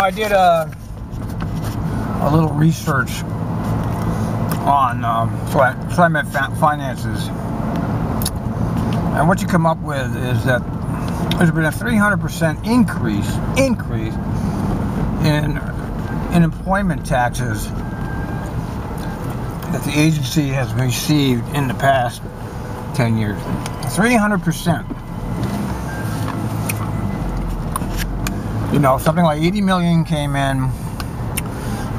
I did a little research on climate finances, and what you come up with is that there's been a 300% increase in employment taxes that the agency has received in the past 10 years. 300%. You know, something like 80 million came in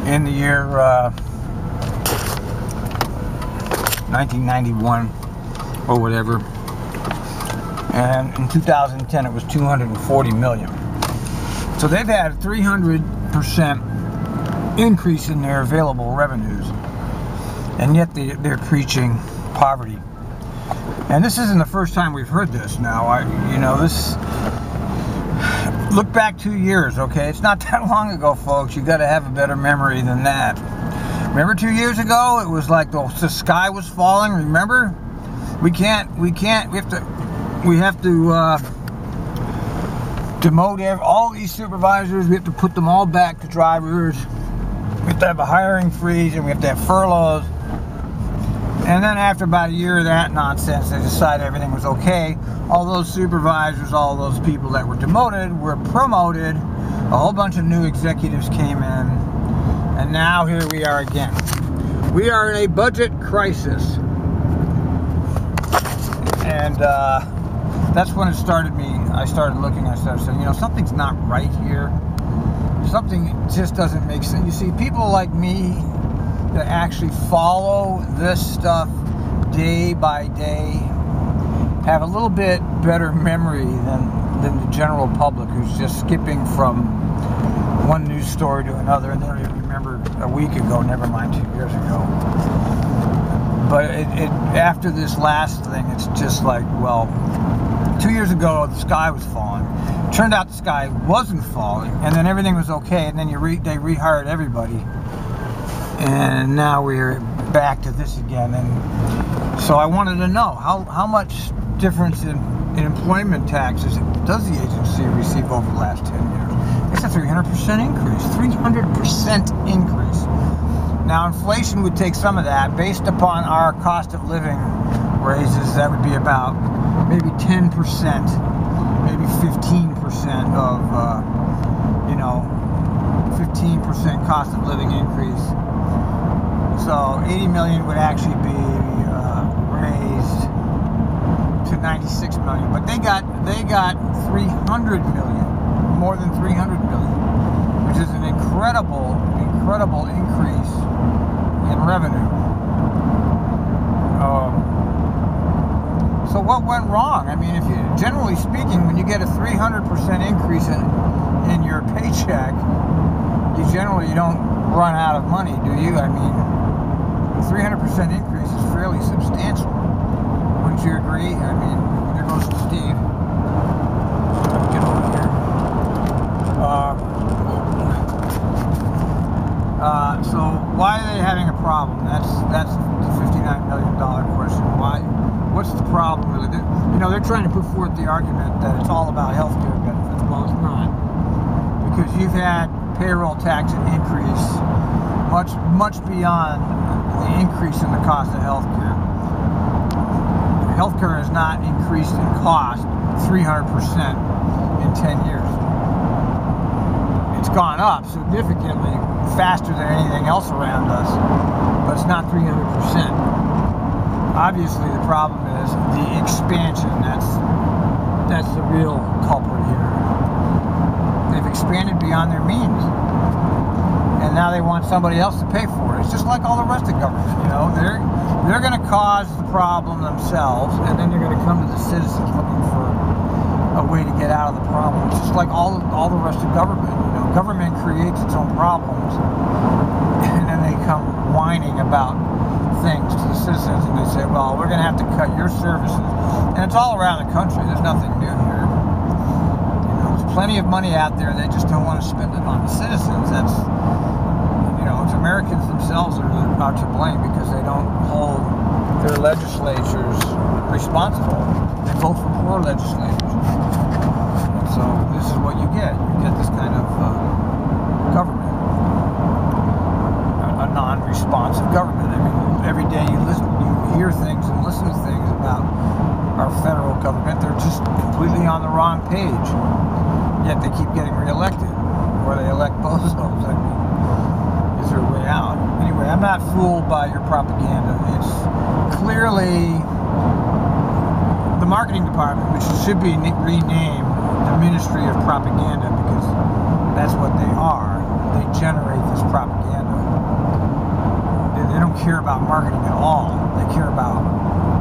the year 1991 or whatever, and in 2010 it was 240 million. So they've had a 300% increase in their available revenues, and yet they're preaching poverty. And this isn't the first time we've heard this. Now, look back 2 years, okay? It's not that long ago, folks. You got to have a better memory than that. Remember 2 years ago? It was like the sky was falling. Remember? We have to demote all these supervisors. We have to put them all back to drivers. We have to have a hiring freeze, and we have to have furloughs. And then after about a year of that nonsense, they decided everything was okay. All those supervisors, all those people that were demoted were promoted. A whole bunch of new executives came in. And now here we are again. We are in a budget crisis. And that's when it started me. I started looking, I started saying, something's not right here. Something just doesn't make sense. You see, people like me that actually follow this stuff day by day have a little bit better memory than the general public, who's just skipping from one news story to another, and they don't even remember a week ago, never mind 2 years ago. But after this last thing, it's just like, well, 2 years ago the sky was falling. It turned out the sky wasn't falling, and then everything was okay, and then they rehired everybody. And now we're back to this again. And so I wanted to know how much difference in employment taxes does the agency receive over the last 10 years? It's a 300% increase. 300% increase. Now, inflation would take some of that. Based upon our cost of living raises, that would be about maybe 10%, maybe 15% of, 15% cost of living increase. So 80 million would actually be raised to 96 million, but they got 300 million, more than 300 million, which is an incredible increase in revenue. So what went wrong? I mean, generally speaking, when you get a 300% increase in your paycheck, you don't run out of money, do you? I mean, a 300% increase is fairly substantial. Wouldn't you agree? I mean, there goes Steve. Get over here. So why are they having a problem? That's the $59 million question. Why? What's the problem with it? They're trying to put forth the argument that it's all about health care benefits. Well, it's not. Because you've had payroll tax increase much beyond the increase in the cost of health care. Health care has not increased in cost 300% in 10 years. It's gone up significantly faster than anything else around us, but it's not 300%. Obviously, the problem is the expansion. That's the real culprit here. They've expanded beyond their means, and now they want somebody else to pay for it. It's just like all the rest of government. They're going to cause the problem themselves, and then they're going to come to the citizens looking for a way to get out of the problem. It's just like all the rest of government. Government creates its own problems, and then they come whining about things to the citizens, and they say, well, we're going to have to cut your services. And it's all around the country. There's nothing new here. There's plenty of money out there. They just don't want to spend it on the citizens. It's Americans themselves are to blame, because they don't hold their legislatures responsible. They vote for poor legislators. And so this is what you get. You get this kind of responsive government. I mean, every day you hear things and listen to things about our federal government. They're just completely on the wrong page. Yet they keep getting reelected, or they elect bozos. I mean, is there a way out? Anyway, I'm not fooled by your propaganda. It's clearly the marketing department, which should be renamed the Ministry of Propaganda, because that's what they are. They generate this propaganda. They don't care about marketing at all. They care about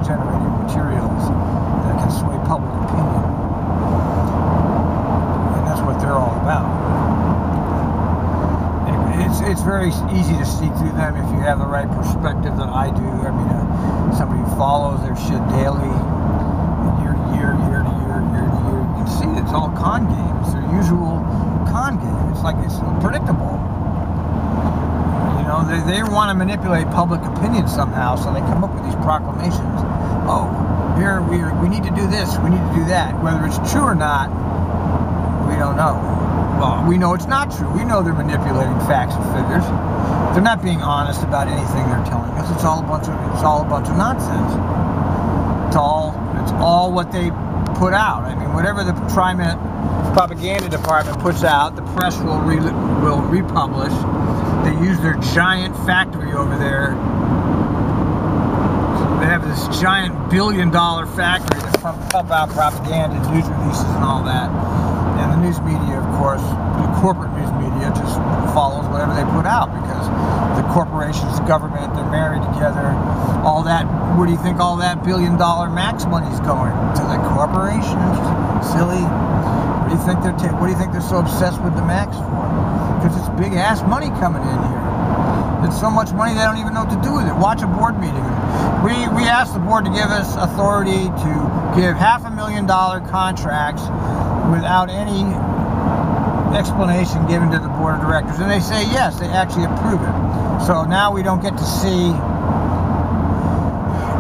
generating materials that can sway public opinion. And that's what they're all about. Anyway, it's very easy to see through them if you have the right perspective that I do. I mean, somebody who follows their shit daily, year to year, year to year, year to year. You can see it's all con games. It's their usual con game. It's like it's predictable. You know, they want to manipulate public opinion somehow, so they come up with these proclamations. Oh, here we need to do this, we need to do that. Whether it's true or not, we don't know. Well, we know it's not true. We know they're manipulating facts and figures. They're not being honest about anything they're telling us. It's all a bunch of nonsense. It's all what they put out. I mean, whatever the TriMet propaganda department puts out, the press will republish. They use their giant factory over there. They have this giant billion-dollar factory that pump out propaganda, news releases, and all that. And the news media, of course, the corporate news media just follows whatever they put out, because the corporations, the government, they're married together. All that, where do you think all that billion-dollar max money's going? To the corporations? Silly. What do you think they're so obsessed with the max for? Because it's big-ass money coming in here. It's so much money they don't even know what to do with it. Watch a board meeting. We asked the board to give us authority to give $500,000 contracts without any explanation given to the board of directors, and they say yes, they actually approve it. So now we don't get to see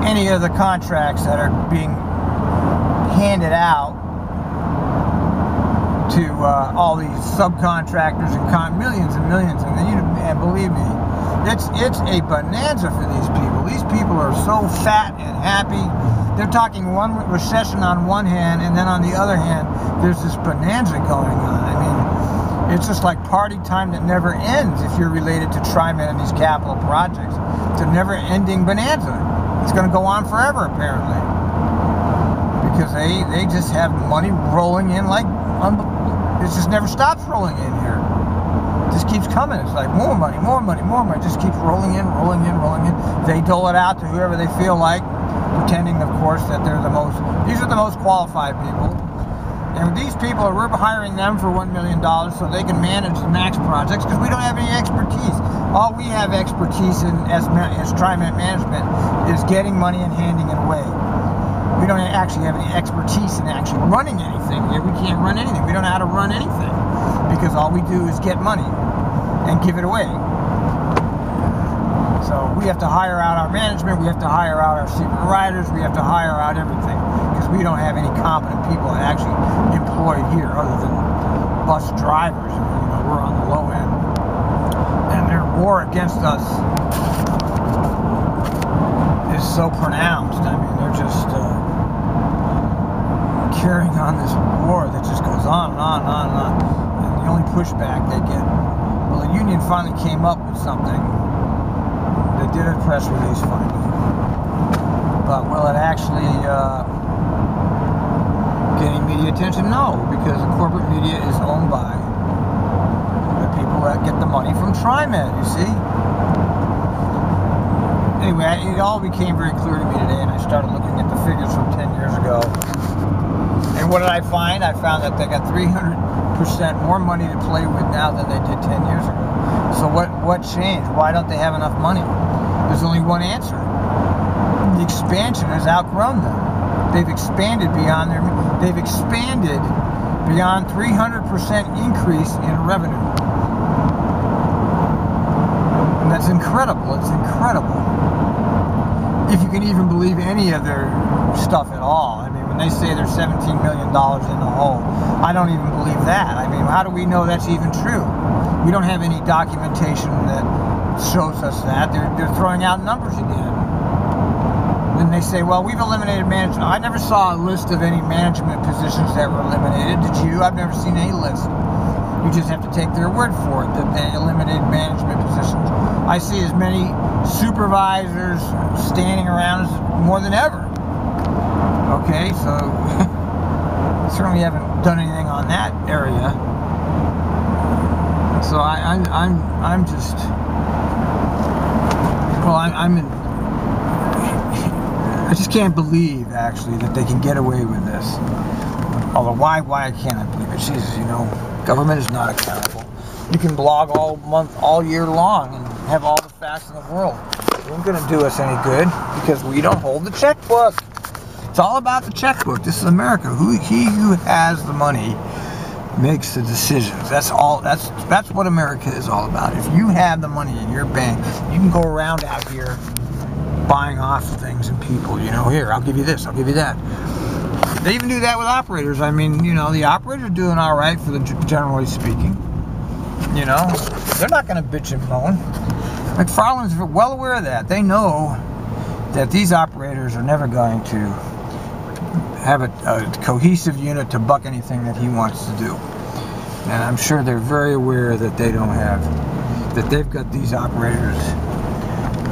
any of the contracts that are being handed out to all these subcontractors and millions and millions, and believe me, it's a bonanza for these people. These people are so fat and happy. They're talking one recession on one hand, and then on the other hand, there's this bonanza going on. I mean, it's just like party time that never ends if you're related to TriMet and these capital projects. It's a never-ending bonanza. It's going to go on forever, apparently, because they just have money rolling in like it just never stops rolling in here. It just keeps coming. It's like more money, more money, more money. It just keeps rolling in, rolling in, rolling in. They dole it out to whoever they feel like, pretending, of course, that they're these are the most qualified people. And these people, we're hiring them for $1 million so they can manage the max projects, because we don't have any expertise. All we have expertise in as TriMet management is getting money and handing it away. We don't actually have any expertise in actually running anything here. We can't run anything. We don't know how to run anything, because all we do is get money and give it away. So we have to hire out our management, we have to hire out our secret writers, we have to hire out everything, because we don't have any competent people actually employed here other than bus drivers. You know, we're on the low end. And their war against us is so pronounced. I mean, they're just carrying on this war that just goes on and on and on and on. And the only pushback they get, well, the union finally came up with something. They did a press release finally. But will it actually gain media attention? No, because the corporate media is owned by the people that get the money from TriMet, you see? Anyway, it all became very clear to me today, and I started looking at the figures from 10 years ago. And what did I find? I found that they got 300% more money to play with now than they did 10 years ago. So what changed? Why don't they have enough money? There's only one answer. The expansion has outgrown them. They've expanded beyond they've expanded beyond 300% increase in revenue. And that's incredible. It's incredible. If you can even believe any of their stuff at all. I mean, when they say they're $17 million in the hole, I don't even believe that. I mean, how do we know that's even true? We don't have any documentation that shows us that. They're throwing out numbers again. Then they say, well, we've eliminated management. I never saw a list of any management positions that were eliminated. Did you? I've never seen any list. You just have to take their word for it that they eliminated management positions. I see as many supervisors standing around as more than ever. Okay, so certainly haven't done anything on that area. So I'm just, well, I just can't believe actually that they can get away with this. Although why can't I believe it? Jesus, you know, government is not accountable. You can blog all month, all year long, and have all the facts in the world. It ain't gonna do us any good because we don't hold the checkbook. It's all about the checkbook. This is America. He who has the money makes the decisions. That's all. That's what America is all about. If you have the money in your bank, you can go around out here buying off things and people. You know, here, I'll give you this, I'll give you that. They even do that with operators. I mean, you know, the operators are doing all right for the generally speaking. You know, they're not going to bitch and moan. McFarland's well aware of that. They know that these operators are never going to have a cohesive unit to buck anything that he wants to do. And I'm sure they're very aware that they don't have, that they've got these operators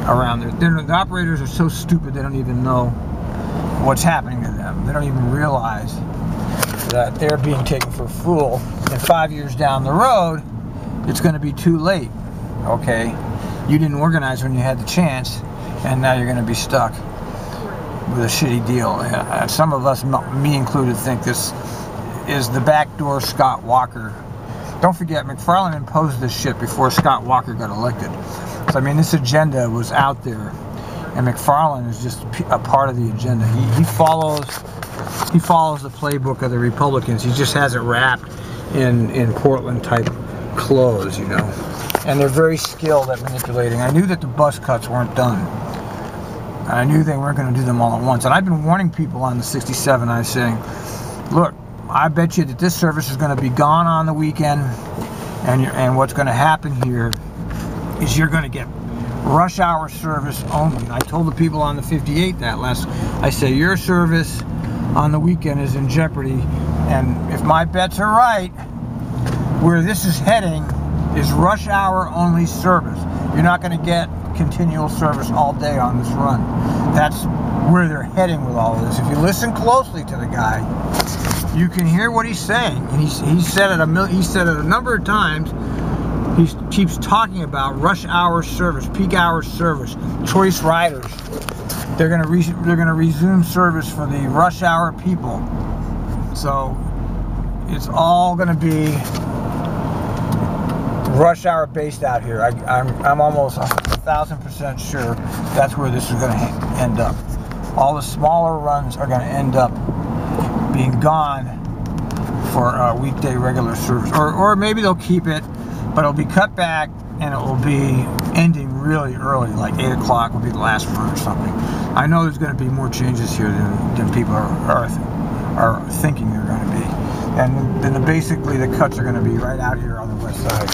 around there. The operators are so stupid they don't even know what's happening to them. They don't even realize that they're being taken for a fool. And 5 years down the road, it's going to be too late. Okay? You didn't organize when you had the chance, and now you're going to be stuck with a shitty deal. Some of us, me included, think this is the backdoor Scott Walker. Don't forget, McFarland imposed this shit before Scott Walker got elected. So I mean, this agenda was out there, and McFarland is just a part of the agenda. He follows the playbook of the Republicans. He just has it wrapped in Portland type clothes, you know. And they're very skilled at manipulating. I knew that the bus cuts weren't done. I knew they weren't going to do them all at once. And I've been warning people on the 67. I was saying, look, I bet you that this service is going to be gone on the weekend, and what's going to happen here is you're going to get rush hour service only. And I told the people on the 58 that I say your service on the weekend is in jeopardy, and if my bets are right, where this is heading is rush hour only service. You're not going to get continual service all day on this run. That's where they're heading with all of this. If you listen closely to the guy, you can hear what he's saying. And he said it a number of times. He keeps talking about rush hour service, peak hour service, choice riders. They're going to resume service for the rush hour people. So it's all going to be rush hour based out here. I'm almost 1,000% sure that's where this is going to end up. All the smaller runs are going to end up being gone for weekday regular service, or maybe they'll keep it, but it'll be cut back and it will be ending really early, like 8 o'clock will be the last run or something. I know there's going to be more changes here than people are thinking they're going to be. And then basically the cuts are going to be right out here on the west side.